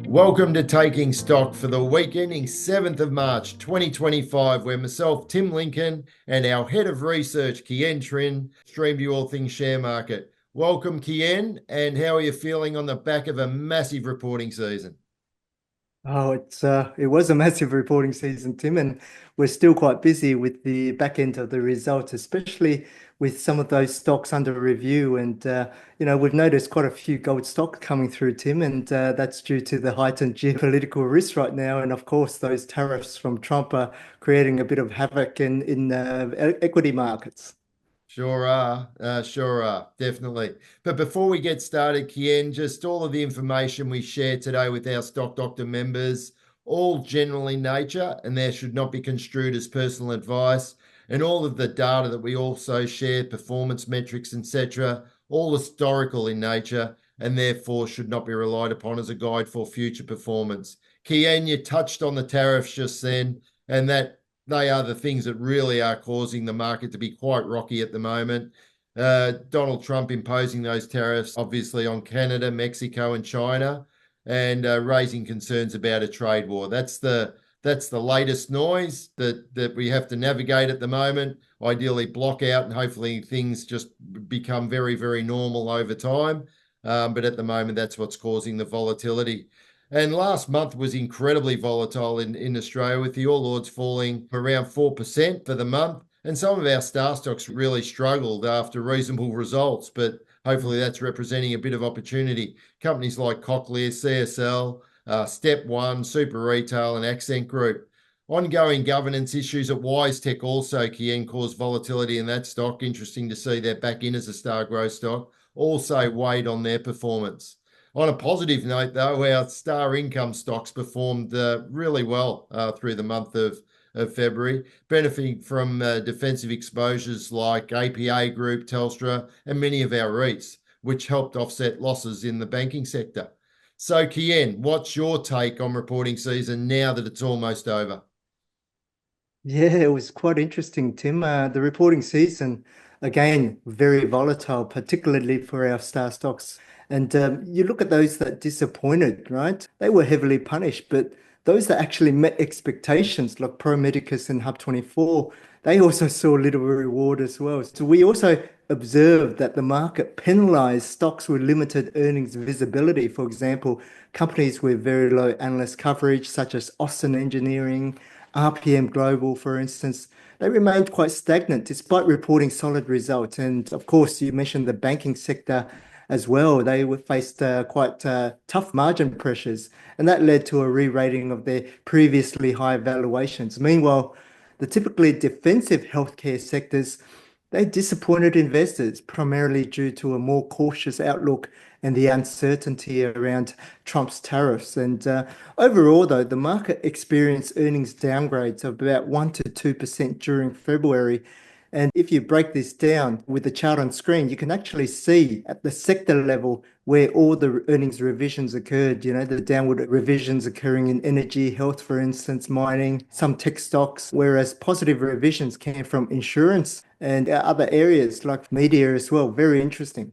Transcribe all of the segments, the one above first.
Welcome to Taking Stock for the week ending 7th of March 2025, where myself, Tim Lincoln, and our Head of Research, Kien Trinh, stream to you all things share market. Welcome, Kien, and how are you feeling on the back of a massive reporting season? Oh, it was a massive reporting season, Tim, and we're still quite busy with the back end of the results, especially with some of those stocks under review. And we've noticed quite a few gold stocks coming through, Tim, and that's due to the heightened geopolitical risk right now. And of course, those tariffs from Trump are creating a bit of havoc in equity markets. Sure are, definitely. But before we get started, Kien, just all of the information we share today with our Stock Doctor members, all general in nature, and there should not be construed as personal advice. And all of the data that we also share, performance metrics, etc., all historical in nature, and therefore should not be relied upon as a guide for future performance. Kien, you touched on the tariffs just then, and that they are the things that really are causing the market to be quite rocky at the moment. Donald Trump imposing those tariffs, obviously, on Canada, Mexico, and China, and raising concerns about a trade war. That's the latest noise that we have to navigate at the moment. Ideally, block out, and hopefully things just become very, very normal over time. But at the moment, that's what's causing the volatility. And last month was incredibly volatile in Australia, with the All Ords falling around 4% for the month. And some of our star stocks really struggled after reasonable results, but hopefully that's representing a bit of opportunity. Companies like Cochlear, CSL, Step One, Super Retail, and Accent Group. Ongoing governance issues at WiseTech also, Kien, caused volatility in that stock. Interesting to see they're back in as a star growth stock. Also weighed on their performance. On a positive note, though, our star income stocks performed really well through the month of February, benefiting from defensive exposures like APA Group, Telstra, and many of our REITs, which helped offset losses in the banking sector. So, Kien, what's your take on reporting season now that it's almost over? Yeah, it was quite interesting, Tim. The reporting season, again, very volatile, particularly for our star stocks. And you look at those that disappointed, right? They were heavily punished, but those that actually met expectations, like Pro Medicus and Hub24, they also saw a little reward as well. So we also observed that the market penalized stocks with limited earnings visibility. For example, companies with very low analyst coverage, such as Austin Engineering, RPM Global, for instance, they remained quite stagnant despite reporting solid results. And of course, you mentioned the banking sector as well. They were faced quite tough margin pressures, and that led to a re-rating of their previously high valuations. Meanwhile, the typically defensive healthcare sectors, they disappointed investors primarily due to a more cautious outlook and the uncertainty around Trump's tariffs. And overall, though, the market experienced earnings downgrades of about 1 to 2% during February. And if you break this down with the chart on screen, you can actually see at the sector level where all the earnings revisions occurred. You know, the downward revisions occurring in energy, health, for instance, mining, some tech stocks, whereas positive revisions came from insurance and other areas like media as well. Very interesting.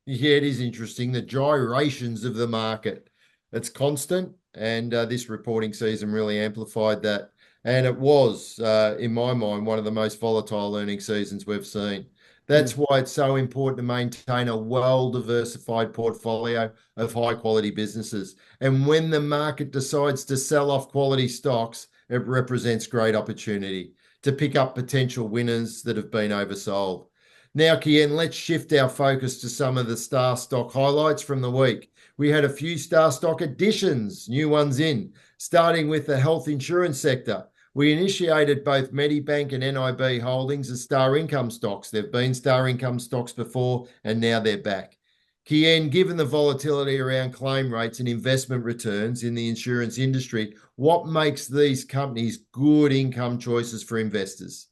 Yeah, it is interesting. The gyrations of the market. It's constant, and this reporting season really amplified that. And it was, in my mind, one of the most volatile earnings seasons we've seen. That's Mm. why it's so important to maintain a well-diversified portfolio of high-quality businesses. And when the market decides to sell off quality stocks, it represents great opportunity to pick up potential winners that have been oversold. Now, Kien, let's shift our focus to some of the star stock highlights from the week. We had a few star stock additions, new ones in, starting with the health insurance sector. We initiated both Medibank and NIB Holdings as star income stocks. They've been star income stocks before, and now they're back. Kien, given the volatility around claim rates and investment returns in the insurance industry, what makes these companies good income choices for investors?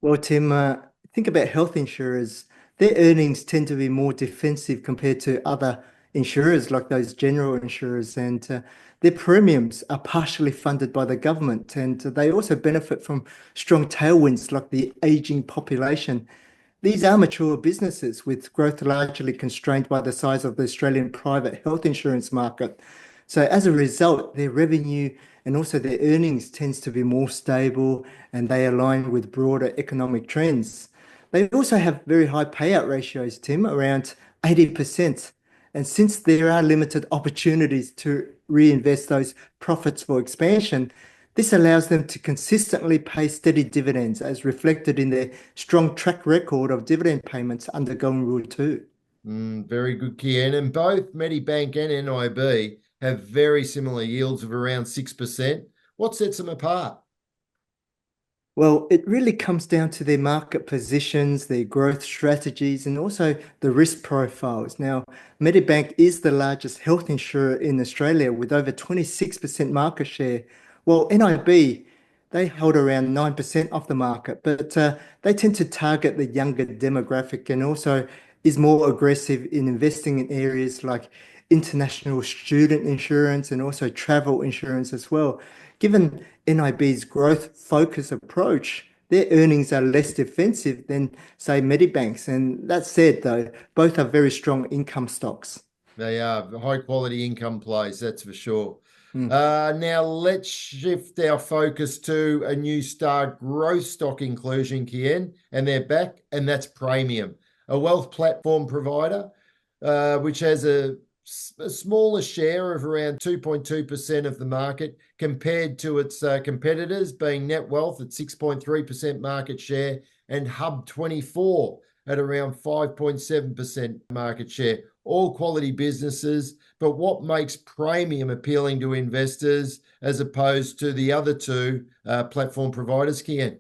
Well, Tim, think about health insurers. Their earnings tend to be more defensive compared to other insurers, like those general insurers, and their premiums are partially funded by the government, and they also benefit from strong tailwinds like the aging population. These are mature businesses with growth largely constrained by the size of the Australian private health insurance market. So as a result, their revenue and also their earnings tends to be more stable and they align with broader economic trends. They also have very high payout ratios, Tim, around 80%. And since there are limited opportunities to reinvest those profits for expansion, this allows them to consistently pay steady dividends, as reflected in their strong track record of dividend payments under Golden Rule 2. Very good, Kien. And both Medibank and NIB have very similar yields of around 6%. What sets them apart? Well, it really comes down to their market positions, their growth strategies, and also the risk profiles. Now, Medibank is the largest health insurer in Australia with over 26% market share, while NIB, they hold around 9% of the market, but they tend to target the younger demographic and also is more aggressive in investing in areas like international student insurance and also travel insurance as well. Given NIB's growth focus approach, their earnings are less defensive than, say, Medibank's. And that said, though, both are very strong income stocks. They are high quality income plays, that's for sure. Mm. Now let's shift our focus to a new star growth stock inclusion, Kien, and they're back, and that's Praemium, a wealth platform provider, which has a smaller share of around 2.2% of the market compared to its competitors, being Net Wealth at 6.3% market share and Hub24 at around 5.7% market share. All quality businesses, but what makes Praemium appealing to investors as opposed to the other two platform providers, Kian?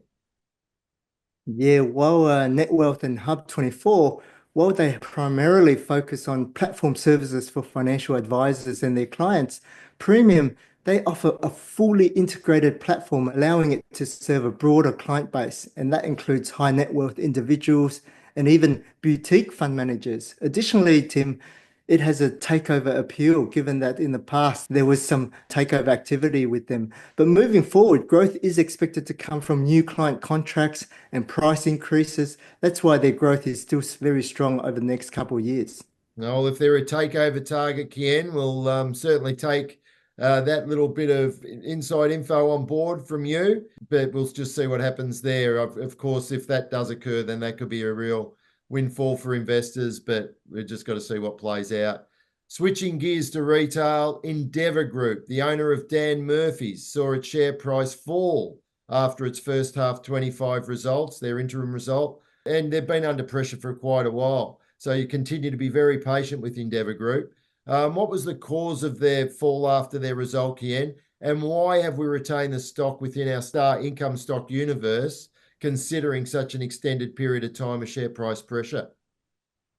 Yeah, while NetWealth and Hub24, while they primarily focus on platform services for financial advisors and their clients, Premium, they offer a fully integrated platform, allowing it to serve a broader client base, and that includes high net worth individuals and even boutique fund managers. Additionally, Tim, it has a takeover appeal, given that in the past there was some takeover activity with them. But moving forward, growth is expected to come from new client contracts and price increases. That's why their growth is still very strong over the next couple of years. Well, if they're a takeover target, Kian, we'll certainly take that little bit of inside info on board from you, but we'll just see what happens there. Of course, if that does occur, then that could be a real windfall for investors, but we've just got to see what plays out. Switching gears to retail, Endeavour Group, the owner of Dan Murphy's, saw its share price fall after its first half 25 results, their interim result, and they've been under pressure for quite a while. So you continue to be very patient with Endeavour Group. What was the cause of their fall after their result, Kien? And why have we retained the stock within our star income stock universe, considering such an extended period of time of share price pressure?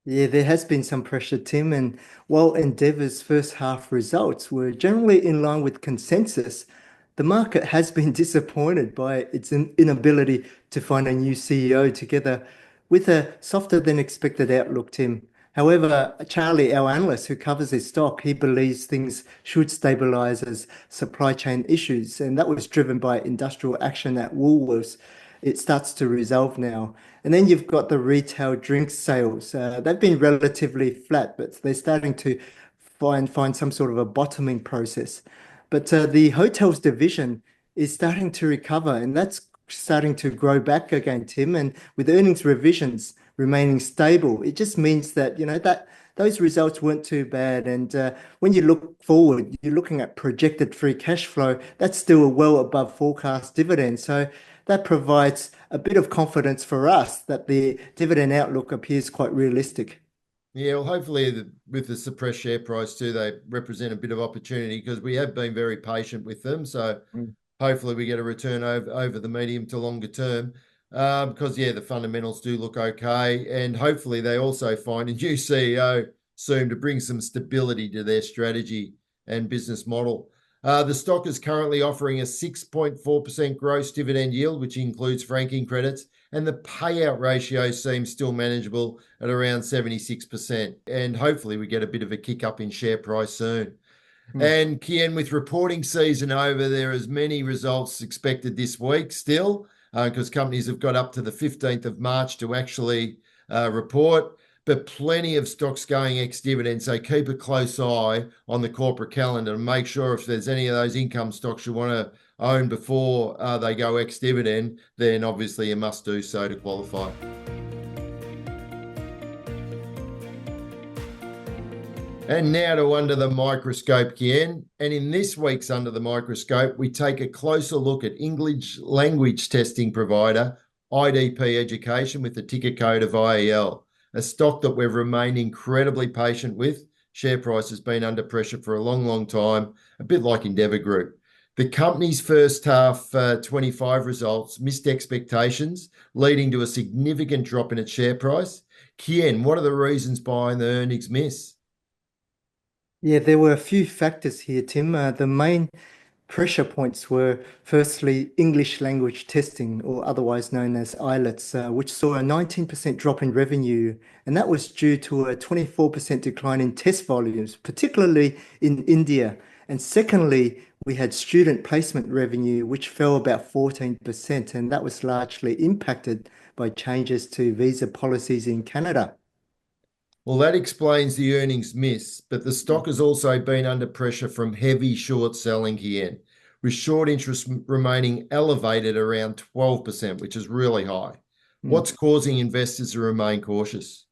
Yeah, there has been some pressure, Tim, and while Endeavour's first half results were generally in line with consensus, the market has been disappointed by its inability to find a new CEO together with a softer than expected outlook, Tim. However, Charlie, our analyst who covers his stock, he believes things should stabilize as supply chain issues, and that was driven by industrial action at Woolworths. It starts to resolve now. And then you've got the retail drink sales. They've been relatively flat, but they're starting to find some sort of a bottoming process. But the hotels division is starting to recover, and that's starting to grow back again, Tim. And with earnings revisions remaining stable, it just means that, that those results weren't too bad. And when you look forward, you're looking at projected free cash flow. That's still well above forecast dividends. So that provides a bit of confidence for us that the dividend outlook appears quite realistic. Yeah, well, hopefully with the suppressed share price too, they represent a bit of opportunity because we have been very patient with them. So Mm. hopefully we get a return over the medium to longer term. Because yeah, the fundamentals do look okay, and hopefully they also find a new CEO soon to bring some stability to their strategy and business model. The stock is currently offering a 6.4% gross dividend yield, which includes franking credits, and the payout ratio seems still manageable at around 76%. And hopefully we get a bit of a kick up in share price soon. Mm. And Kian, with reporting season over, there is many results expected this week still, because companies have got up to the 15th of March to actually report. but plenty of stocks going ex-dividend. So keep a close eye on the corporate calendar and make sure if there's any of those income stocks you want to own before they go ex-dividend, then obviously you must do so to qualify. And now to Under the Microscope, Kien. And in this week's Under the Microscope, we take a closer look at English language testing provider IDP Education with the ticker code of IEL, a stock that we've remained incredibly patient with. Share price has been under pressure for a long, long time, a bit like Endeavour Group. The company's first half 25 results missed expectations, leading to a significant drop in its share price. Kien, what are the reasons behind the earnings miss? Yeah, there were a few factors here, Tim. The main pressure points were firstly English language testing, or otherwise known as IELTS, which saw a 19% drop in revenue, and that was due to a 24% decline in test volumes, particularly in India. And secondly, we had student placement revenue, which fell about 14%, and that was largely impacted by changes to visa policies in Canada. Well, that explains the earnings miss, but the stock has also been under pressure from heavy short selling here, with short interest remaining elevated around 12%, which is really high. What's causing investors to remain cautious?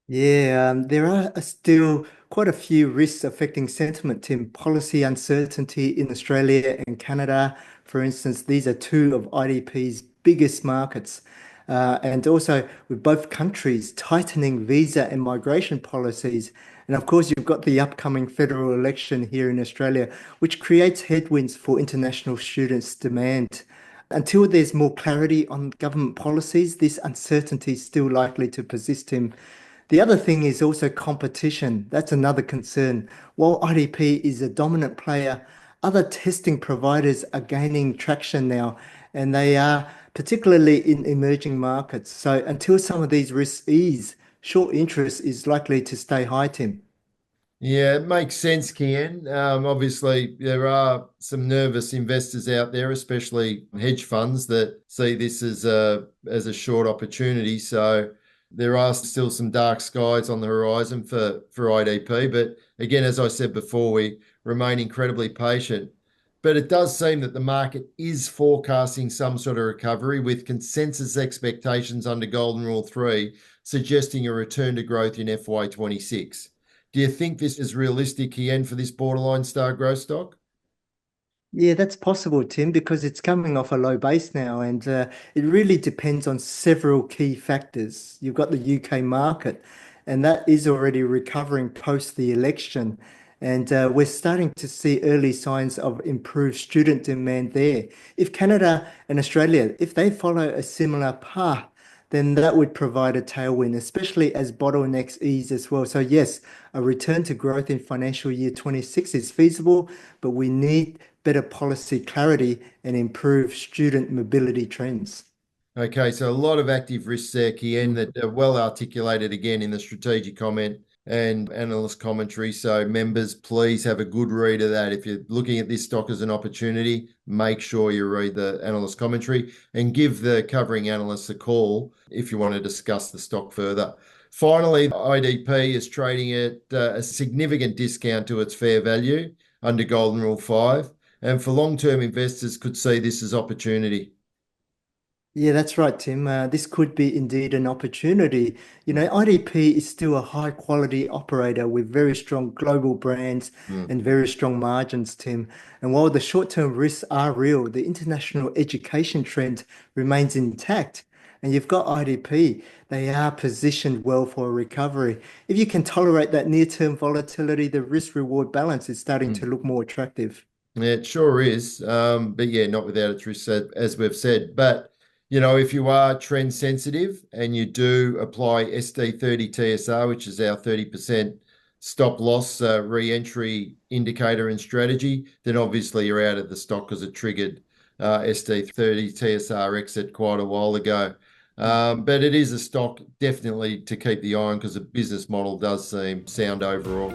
Yeah, there are still quite a few risks affecting sentiment, Tim. Policy uncertainty in Australia and Canada, for instance, these are two of IDP's biggest markets. And also with both countries tightening visa and migration policies. And of course, you've got the upcoming federal election here in Australia, which creates headwinds for international students' demand. Until there's more clarity on government policies, this uncertainty is still likely to persist, Tim. The other thing is also competition. That's another concern. While IDP is a dominant player, other testing providers are gaining traction now, and they are particularly in emerging markets. So until some of these risks ease, short interest is likely to stay high, Tim. Yeah, it makes sense, Kian. Obviously, there are some nervous investors out there, especially hedge funds, that see this as a short opportunity. So there are still some dark skies on the horizon for IDP. But again, as I said before, we remain incredibly patient. But it does seem that the market is forecasting some sort of recovery with consensus expectations under Golden Rule 3 suggesting a return to growth in FY26. Do you think this is realistic, Ian, for this borderline star growth stock? Yeah, that's possible, Tim, because it's coming off a low base now, and it really depends on several key factors. You've got the UK market, and that is already recovering post the election. And we're starting to see early signs of improved student demand there. If Canada and Australia, if they follow a similar path, then that would provide a tailwind, especially as bottlenecks ease as well. So yes, a return to growth in financial year 26 is feasible, but we need better policy clarity and improve student mobility trends. Okay, so a lot of active risks there, Kian, that are well articulated again in the strategic comment and analyst commentary. So members, please have a good read of that. If you're looking at this stock as an opportunity, make sure you read the analyst commentary and give the covering analysts a call if you want to discuss the stock further. Finally, IDP is trading at a significant discount to its fair value under Golden Rule 5. And for long-term investors could see this as opportunity. Yeah, that's right, Tim. This could be indeed an opportunity. You know, IDP is still a high quality operator with very strong global brands and very strong margins, Tim. And while the short-term risks are real, the international education trend remains intact. And you've got IDP, they are positioned well for a recovery. If you can tolerate that near-term volatility, the risk-reward balance is starting to look more attractive. Yeah, it sure is. But yeah, not without its risks, as we've said. But you know, if you are trend sensitive and you do apply SD30 TSR, which is our 30% stop loss re-entry indicator and strategy, then obviously you're out of the stock because it triggered SD30 TSR exit quite a while ago. But it is a stock definitely to keep the eye on because the business model does seem sound overall.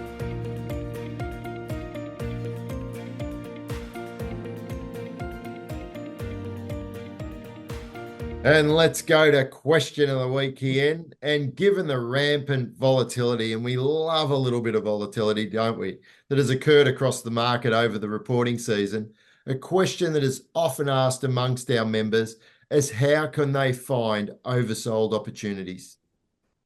And let's go to question of the week, Kien. And given the rampant volatility, and we love a little bit of volatility, don't we, that has occurred across the market over the reporting season, a question that is often asked amongst our members is how can they find oversold opportunities?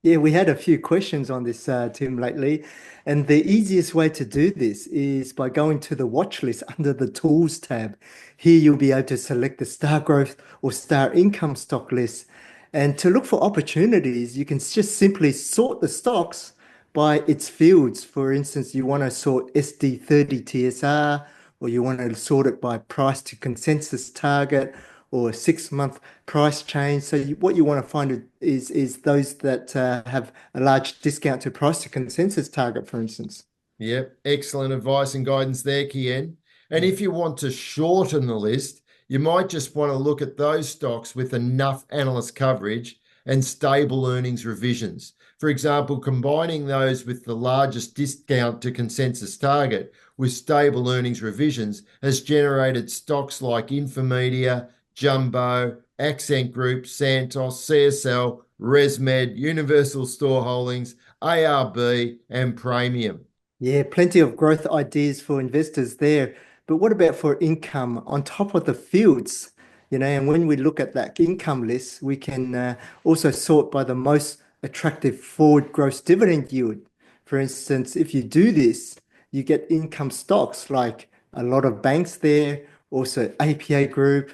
Yeah, we had a few questions on this, Tim, lately. And the easiest way to do this is by going to the watch list under the Tools tab. Here you'll be able to select the Star Growth or Star Income stock list. And to look for opportunities, you can just simply sort the stocks by its fields. For instance, you want to sort SD30 TSR, or you want to sort it by price to consensus target, or 6 month price change. So what you want to find is those that have a large discount to price to consensus target, for instance. Yep, excellent advice and guidance there, Kien. And Yeah. if you want to shorten the list, you might just want to look at those stocks with enough analyst coverage and stable earnings revisions. For example, combining those with the largest discount to consensus target with stable earnings revisions has generated stocks like Infomedia, Jumbo, Accent Group, Santos, CSL, ResMed, Universal Store Holdings, ARB, and Praemium. Yeah, plenty of growth ideas for investors there. But what about for income on top of the fields? And when we look at that income list, we can also sort by the most attractive forward gross dividend yield. For instance, if you do this, you get income stocks like a lot of banks there, also APA Group,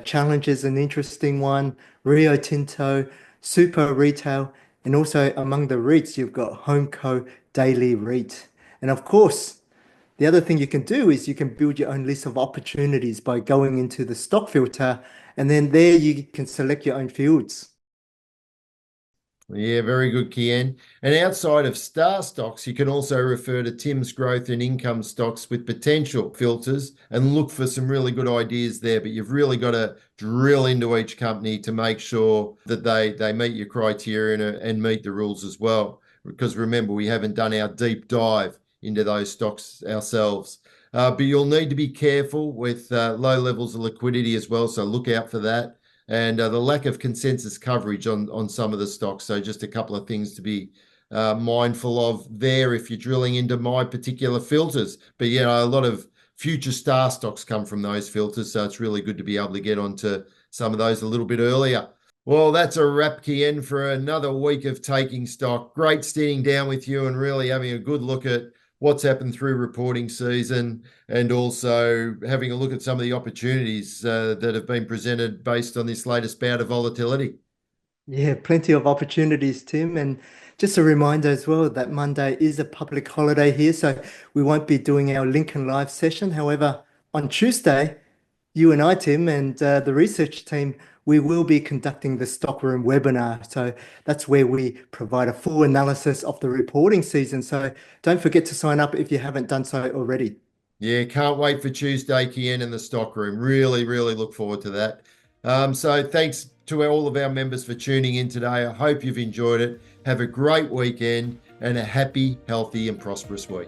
Challenge is an interesting one, Rio Tinto, Super Retail, and also among the REITs, you've got Homeco Daily REIT. And of course, the other thing you can do is you can build your own list of opportunities by going into the stock filter, and then there you can select your own fields. Yeah, very good, Kian. And outside of star stocks, you can also refer to Tim's growth and income stocks with potential filters and look for some really good ideas there. But you've really got to drill into each company to make sure that they meet your criteria and meet the rules as well. Because remember, we haven't done our deep dive into those stocks ourselves. But you'll need to be careful with low levels of liquidity as well. So look out for that and the lack of consensus coverage on some of the stocks. So just a couple of things to be mindful of there if you're drilling into my particular filters. But a lot of future star stocks come from those filters, so it's really good to be able to get onto some of those a little bit earlier. Well, that's a wrap, Kien, for another week of taking stock. Great sitting down with you and really having a good look at what's happened through reporting season and also having a look at some of the opportunities that have been presented based on this latest bout of volatility. Yeah, plenty of opportunities, Tim. And just a reminder as well that Monday is a public holiday here, so we won't be doing our Lincoln Live session. However, on Tuesday, you and I, Tim, and the research team, we will be conducting the Stockroom webinar. So that's where we provide a full analysis of the reporting season. So don't forget to sign up if you haven't done so already. Yeah, can't wait for Tuesday, Kien, in the stock room. Really, really look forward to that. So thanks to all of our members for tuning in today. I hope you've enjoyed it. Have a great weekend and a happy, healthy, and prosperous week.